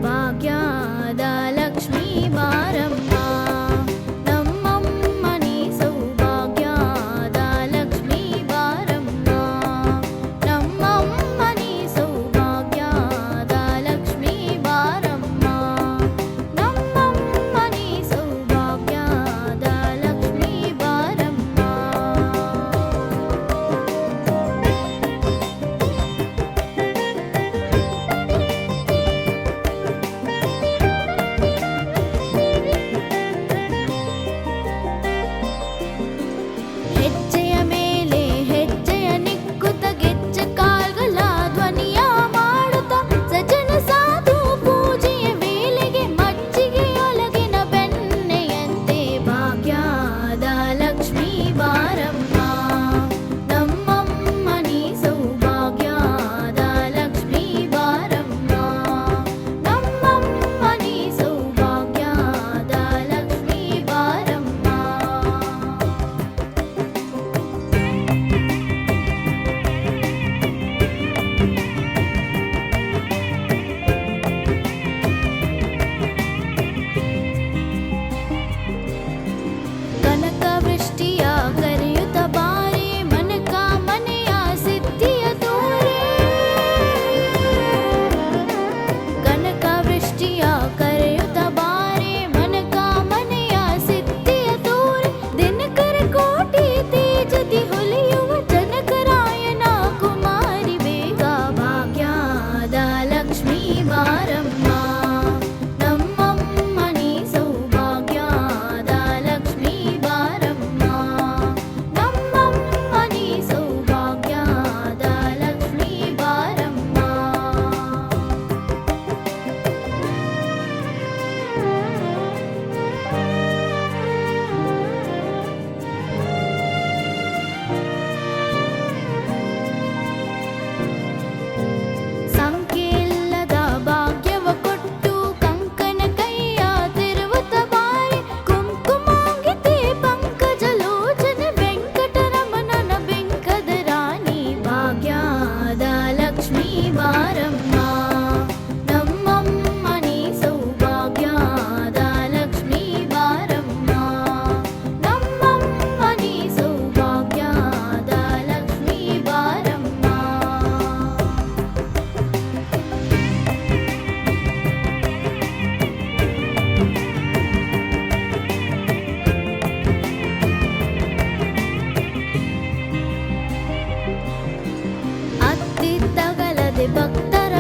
ಭಾಗ್ಯದ ಲಕ್ಷ್ಮೀ ಬಾರಮ್ಮ ನಮ್ಮಮ್ಮನಿ ಸೌಭಾಗ್ಯದ ಲಕ್ಷ್ಮೀ ಬಾರಮ್ಮ ನಮ್ಮಮ್ಮನಿ ಸೌಭಾಗ್ಯದ ಲಕ್ಷ್ಮೀ ಬಾರಮ್ಮ ನಮ್ಮಮ್ಮನಿ ಸೌಭಾಗ್ಯದ ಲಕ್ಷ್ಮೀ ಬಾರಮ್ಮ. ಹೆಜ್ಜೆಯ ಮೇಲೆ ಹೆಜ್ಜೆಯ ನಿಕ್ಕುತ್ತ ಗೆಜ್ಜೆ ಕಾಲ್ಗಳ ಧ್ವನಿಯ ಮಾಡುತ್ತ ಸಜ್ಜನ ಸಾಧು ಪೂಜೆಯ ವೇಳೆಗೆ ಮಜ್ಜಿಗೆಯೊಳಗಿನ ಬೆಣ್ಣೆಯಂತೆ ಭಾಗ್ಯದ ಲಕ್ಷ್ಮೀ ಬಾರಮ್ಮ ನಮ್ಮಮ್ಮನಿ ಸೌಭಾಗ್ಯದ ಲಕ್ಷ್ಮೀ ಬಾರಮ್ಮ ನಮ್ಮಮ್ಮನಿ ಸೌಭಾಗ್ಯದ ಲಕ್ಷ್ಮೀ ಬಾರಮ್ಮ. ಕನಕ ವೃಷ್ಟಿಯ ಕರೆಯುತ್ತ ಬಾರೆ ಮನಕ ಮನೆಯ ಸಿದ್ಧಿಯ ತೋರೆ ಕನಕ ವೃಷ್ಟಿಯ ಕರೆಯುತ್ತ ಬಾರೆ ಮನಕ ಮನೆಯ ಸಿದ್ಧಿಯ ತೋರೆ ದಿನಕರ ಕೋಟಿ ತೇಜದಿ ಹೊಲಿಯುವ ಜನಕರಾಯನ ಕುಮಾರಿ ಬೇಗ ಭಾಗ್ಯದ ಲಕ್ಷ್ಮೀ ಬಾರಮ್ಮ ನಮ್ಮಮ್ಮನಿ ಸೌಭಾಗ್ಯದ ಲಕ್ಷ್ಮೀ ಬಾರಮ್ಮ ನಮ್ಮಮ್ಮನಿ ಸೌಭಾಗ್ಯದ ಲಕ್ಷ್ಮೀ ಬಾರಮ್ಮ. ಸಂಖ್ಯೆಯಿಲ್ಲದ ಭಾಗ್ಯವ ಕೊಟ್ಟು ಕಂಕನ ಕೈಯ ತಿರುವುತ್ತ ಬಾರಿ ಕುಂಕುಮಾಂಗಿತೆ ಪಂಕಜ ಲೋಚನೆ ವೆಂಕಟರಮಣನ ಬೆಂಕದ ರಾಣಿ ಭಾಗ್ಯದ ಲಕ್ಷ್ಮೀ ಬಾರಮ್ಮ ನಮ್ಮಮ್ಮನಿ ಸೌಭಾಗ್ಯದ ಲಕ್ಷ್ಮೀ ಬಾರಮ್ಮ ನಮ್ಮಮ್ಮನಿ ಸೌಭಾಗ್ಯದ ಲಕ್ಷ್ಮೀ ಬಾರಮ್ಮ. ಅತ್ತಿತ್ತಗಲದೆ ಭಕ್ತರ